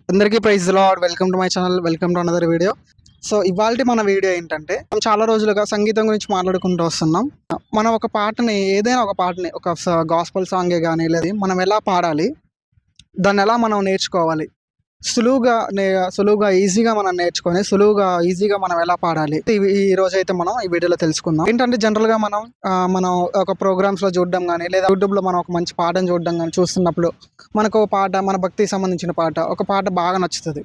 అందరికీ praise the lord. Welcome to my channel. Welcome to another video. So ఇవాల్టి మన video ఏంటంటే, మనం చాలా రోజులుగా సంగీతం గురించి మాట్లాడుకుంటూ వస్తున్నాం. మనం ఒక పాటని, ఏదైనా ఒక పాటని, ఒక గాస్పల్ సాంగే కానీ లేదా మనం ఎలా పాడాలి, దాన్ని ఎలా మనం నేర్చుకోవాలి, సులువుగా ఈజీగా మనం నేర్చుకొని ఈజీగా మనం ఎలా పాడాలి, ఈ రోజైతే మనం ఈ వీడియోలో తెలుసుకుందాం. ఏంటంటే జనరల్గా మనం ఒక ప్రోగ్రామ్స్లో చూడడం కానీ లేదా యూట్యూబ్లో మనం ఒక మంచి పాటను చూడడం కానీ చూస్తున్నప్పుడు మనకు ఒక పాట, మన భక్తికి సంబంధించిన పాట, ఒక పాట బాగా నచ్చుతుంది.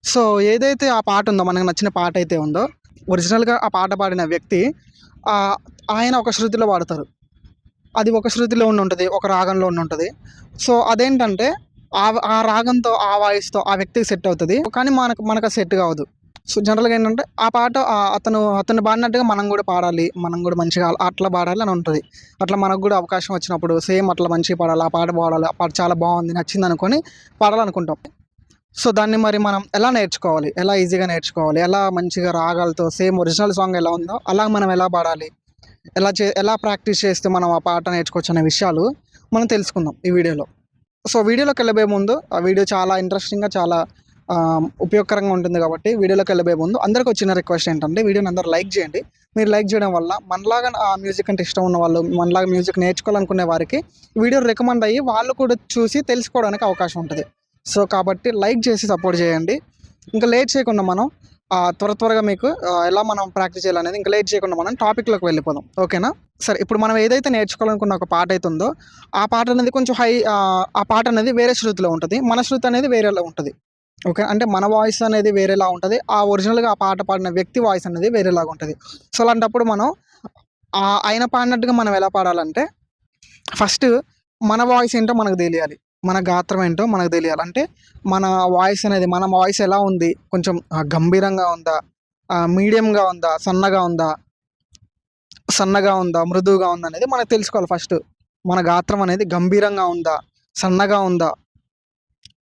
సో ఏదైతే ఆ పాట ఉందో, మనకు నచ్చిన పాట అయితే ఉందో, ఒరిజినల్గా ఆ పాట పాడిన వ్యక్తి ఆయన ఒక శృతిలో పాడతారు. అది ఒక శృతిలో ఉండి ఉంటుంది, ఒక రాగంలో ఉండి ఉంటుంది. సో అదేంటంటే ఆ రాగంతో, ఆ వాయిస్‌తో ఆ వ్యక్తికి సెట్ అవుతది. కానీ మనకు అది సెట్ కావదు. సో జనరల్‌గా ఏంటంటే ఆ పాట అతను పాడినట్టుగా మనం గూడా పాడాలి. మనం గూడా మంచిగా అట్లా పాడాలి అని ఉంటది. అట్లా మనకు గూడా అవకాశం వచ్చినప్పుడు సేమ్ అట్లా మంచిగా పాడాలి. ఆ పాట పాడాలి. ఆ పాట చాలా బావుంది, నచ్చిందనుకోని పాడాలనుకుంటాం. సో దాన్ని మరి మనం ఎలా నేర్చుకోవాలి? ఎలా ఈజీగా నేర్చుకోవాలి? ఎలా మంచిగా రాగాలతో సేమ్ ఒరిజినల్ సాంగ్ ఎలా ఉందో అలా మనం ఎలా పాడాలి? ఎలా ప్రాక్టీస్ చేస్తే మనం ఆ పాట నేర్చుకోవచ్చనే విషయాలు మనం తెలుసుకుందాం ఈ వీడియోలో. సో వీడియోలోకి వెళ్ళబోయే ముందు, ఆ వీడియో చాలా ఇంట్రెస్టింగ్‌గా, చాలా ఉపయోగకరంగా ఉంటుంది కాబట్టి వీడియోలోకి వెళ్ళబోయే ముందు అందరికి ఒక చిన్న రిక్వెస్ట్ ఏంటంటే, వీడియోని అందరూ లైక్ చేయండి. మీరు లైక్ చేయడం వల్ల మనలాగా మ్యూజిక్ అంటే ఇష్టం ఉన్న వాళ్ళు, మనలాగా మ్యూజిక్ నేర్చుకోవాలనుకునే వారికి వీడియో రికమెండ్ అయ్యి వాళ్ళు కూడా చూసి తెలుసుకోవడానికి అవకాశం ఉంటుంది. సో కాబట్టి లైక్ చేసి సపోర్ట్ చేయండి. ఇంకా లేట్ చేయకుండా మనం త్వరగా మీకు ఎలా మనం ప్రాక్టీస్ చేయాలనేది ఇంకా లేట్ చేయకుండా మనం టాపిక్‌లోకి వెళ్ళిపోదాం. ఓకేనా? సరే, ఇప్పుడు మనం ఏదైతే నేర్చుకోవాలనుకున్న ఒక పాట అయితే ఉందో, ఆ పాట అనేది కొంచెం ఆ పాట అనేది వేరే శృతిలో ఉంటది. మన శృతి అనేది వేరేలా ఉంటది. ఓకే. అంటే మన వాయిస్ అనేది వేరేలా ఉంటది. ఒరిజినల్‌గా ఆ పాట పాడిన వ్యక్తి వాయిస్ అనేది వేరేలాగా ఉంటది. సో అలాంటప్పుడు మనం ఆయన పాడినట్టుగా మనం ఎలా పాడాలంటే, ఫస్ట్ మన వాయిస్ ఏంటో మనకు తెలియాలి. మన గాత్రం ఏంటో మనకు తెలియాలి. అంటే మన వాయిస్ ఎలా ఉంది? కొంచెం గంభీరంగా ఉందా? మీడియంగా ఉందా? సన్నగా ఉందా? మృదువుగా ఉందా? అనేది మనకు తెలుసుకోవాలి ఫస్ట్. మన గాత్రం అనేది గంభీరంగా ఉందా? సన్నగా ఉందా?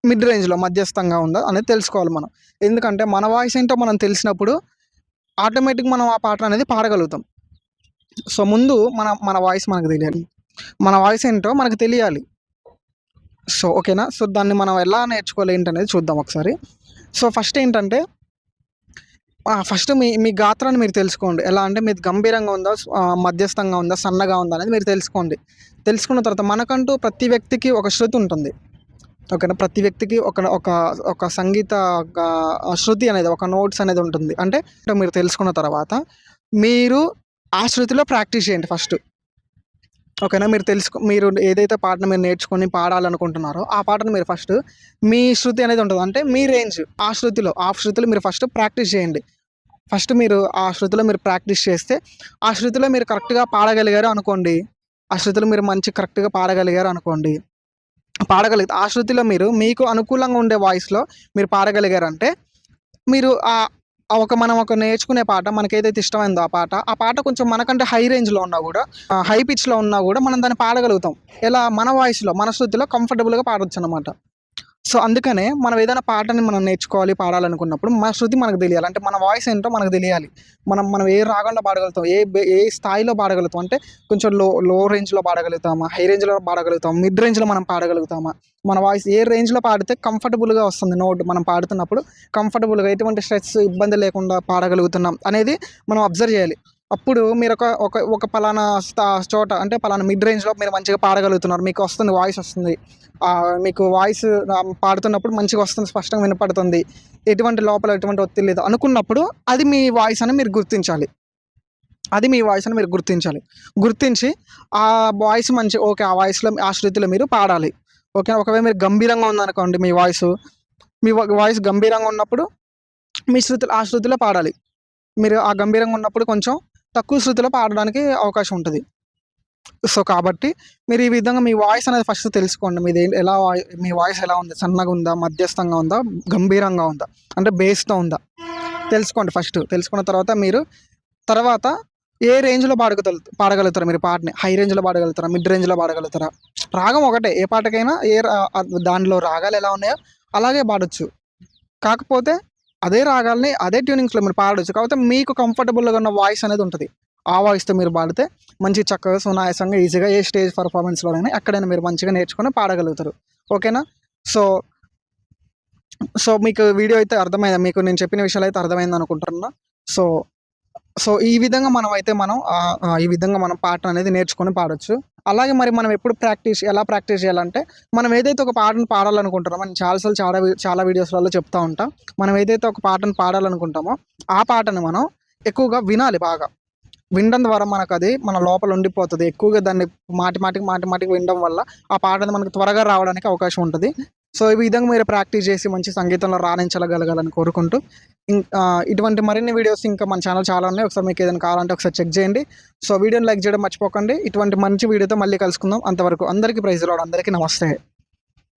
మిడ్ రేంజ్‌లో మధ్యస్థంగా ఉందా? అనేది తెలుసుకోవాలి మనం. ఎందుకంటే మన వాయిస్ ఏంటో మనం తెలిసినప్పుడు ఆటోమేటిక్‌గా మనం ఆ పాట అనేది పాడగలుగుతాం. సో ముందు మన వాయిస్ మనకు తెలియాలి. మన వాయిస్ ఏంటో మనకు తెలియాలి. సో ఓకేనా? సో దాన్ని మనం ఎలా నేర్చుకోవాలి ఏంటనేది చూద్దాం ఒకసారి. సో ఫస్ట్ ఏంటంటే, ఫస్ట్ మీ గాత్రాన్ని మీరు తెలుసుకోండి. ఎలా అంటే మీది గంభీరంగా ఉందా? మధ్యస్థంగా ఉందా? సన్నగా ఉందా? అనేది మీరు తెలుసుకోండి. తెలుసుకున్న తర్వాత మనకంటూ ప్రతి వ్యక్తికి ఒక శృతి ఉంటుంది. ఓకేనా? ప్రతి వ్యక్తికి ఒక ఒక ఒక సంగీత ఒక శృతి అనేది, ఒక నోట్స్ అనేది ఉంటుంది. అంటే మీరు తెలుసుకున్న తర్వాత మీరు ఆ శృతిలో ప్రాక్టీస్ చేయండి ఫస్ట్. ఓకేనా? మీరు ఏదైతే పాటను మీరు నేర్చుకొని పాడాలనుకుంటున్నారో, ఆ పాటను మీరు ఫస్ట్ మీ శృతి అనేది ఉంటది. అంటే మీ రేంజ్ ఆ శృతిలో మీరు ఫస్ట్ ప్రాక్టీస్ చేయండి. ఫస్ట్ మీరు ఆ శృతిలో మీరు ప్రాక్టీస్ చేస్తే, ఆ శృతిలో మీరు కరెక్ట్‌గా పాడగలిగారు అనుకోండి. ఆ శృతిలో మీరు కరెక్ట్‌గా పాడగలిగారు అనుకోండి. పాడగలిగితే ఆ శృతిలో మీకు అనుకూలంగా ఉండే వాయిస్‌లో మీరు పాడగలిగారంటే, మీరు మనం ఒక నేర్చుకునే పాట, మనకేదైతే ఇష్టమైందో ఆ పాట కొంచెం మనకంటే హై రేంజ్‌లో ఉన్నా గూడా, హై పిచ్‌లో ఉన్నా గూడా మనం దాన్ని పాడగలుగుతాం. ఎలా? మన వాయిస్‌లో, మన శృతిలో కంఫర్టబుల్‌గా పాడొచ్చనమాట. సో అందుకనే మనం ఏదైనా పాటని మనం నేర్చుకోవాలి, పాడాలనుకున్నప్పుడు మన శృతి మనకు తెలియాలి. అంటే మన వాయిస్ ఏంటో మనకు తెలియాలి. మనం ఏ రాగంలో పాడగలుగుతాం, ఏ స్థాయిలో పాడగలుగుతాం. అంటే కొంచెం లో రేంజ్‌లో పాడగలుగుతామా? హై రేంజ్‌లో పాడగలుగుతామా? మిడ్ రేంజ్‌లో మనం పాడగలుగుతామా? మన వాయిస్ ఏ రేంజ్‌లో పాడితే కంఫర్టబుల్‌గా వస్తుంది, మనం పాడుతున్నప్పుడు కంఫర్టబుల్‌గా, ఎటువంటి స్ట్రెస్, ఇబ్బంది లేకుండా పాడగలుగుతున్నాం అనేది మనం అబ్జర్వ్ చేయాలి. అప్పుడు మీరు ఒక పలానా చోట, అంటే పలానా మిడ్ రేంజ్‌లో మీరు మంచిగా పాడగలుగుతున్నారు. మీకు వస్తుంది, వాయిస్ వస్తుంది. మీకు వాయిస్ పాడుతున్నప్పుడు మంచిగా వస్తుంది, స్పష్టంగా వినపడుతుంది. లోపల ఎటువంటి ఒత్తిడి లేదు అనుకున్నప్పుడు, అది మీ వాయిస్ అని మీరు గుర్తించాలి. గుర్తించి ఆ వాయిస్ ఓకే. ఆ వాయిస్‌లో, ఆ శృతిలో మీరు పాడాలి. ఓకే. ఒకవేళ మీరు గంభీరంగా ఉందనుకోండి మీ వాయిసు, వాయిస్ గంభీరంగా ఉన్నప్పుడు ఆ శృతిలో పాడాలి. మీరు ఆ గంభీరంగా ఉన్నప్పుడు కొంచెం తక్కువ శృతిలో పాడడానికి అవకాశం ఉంటది. సో కాబట్టి మీరు ఈ విధంగా మీ వాయిస్ అనేది ఫస్ట్ తెలుసుకోండి. మీ వాయిస్ ఎలా ఉంది? సన్నగా ఉందా? మధ్యస్థంగా ఉందా? గంభీరంగా ఉందా? అంటే బేస్‌తో ఉందా? తెలుసుకోండి ఫస్ట్. తెలుసుకున్న తర్వాత తర్వాత ఏ రేంజ్‌లో పాడగలుగుతారు మీరు పాటని? హై రేంజ్‌లో పాడగలుగుతారా? మిడ్ రేంజ్‌లో పాడగలుగుతారా? రాగం ఒకటే. ఏ పాటకైనా దానిలో రాగాలు ఎలా ఉన్నాయో అలాగే పాడొచ్చు. కాకపోతే అదే రాగాల్ని అదే ట్యూనింగ్స్‌లో మీరు పాడొచ్చు. కాకపోతే మీకు కంఫర్టబుల్‌గా ఉన్న వాయిస్ అనేది ఉంటది. ఆ వాయిస్‌తో మీరు పాడితే చక్కగా సునాయాసంగా, ఈజీగా ఏ స్టేజ్ పెర్ఫార్మన్స్‌లోనైనా ఎక్కడైనా మీరు మంచిగా నేర్చుకొని పాడగలుగుతారు. ఓకేనా? సో సో మీకు వీడియో అయితే అర్థమైందా? మీకు నేను చెప్పిన విషయాలైతే అర్థమైంది అనుకుంటున్నా. సో, సో ఈ విధంగా ఈ విధంగా మనం పాటను అనేది నేర్చుకొని పాడొచ్చు. అలాగే మరి మనం ఎప్పుడు ఎలా ప్రాక్టీస్ చేయాలంటే, మనం ఏదైతే ఒక పాటను పాడాలనుకుంటున్నామో నేను చాలా సార్లు చాలా వీడియోస్‌లలో చెప్తా ఉంటా. మనం ఏదైతే ఒక పాటను పాడాలనుకుంటామో, ఆ పాటను మనం ఎక్కువగా వినాలి బాగా. వినడం ద్వారా మనకది మన లోపల ఉండిపోతది. ఎక్కువగా దాన్ని మాటిమాటికి వినడం వల్ల, ఆ పాట అనేది మనకు త్వరగా రావడానికి అవకాశం ఉంటది. సో, ఈ విధంగా మీరు ప్రాక్టీస్ చేసి మంచి సంగీతంలో రాణించగలగాలని కోరుకుంటూ, ఇటువంటి మరిన్ని వీడియోస్ ఇంకా మన ఛానల్ చాలా ఉన్నాయి. ఒకసారి మీకేదైనా కావాలంటే ఒకసారి చెక్ చేయండి. సో, వీడియోని లైక్ చేయడం మర్చిపోకండి. ఇటువంటి మంచి వీడియోతో మళ్ళీ కలుసుకుందాం. అంతవరకు అందరికీ ప్రైజ్ లార్డ్. అందరికీ నమస్తే.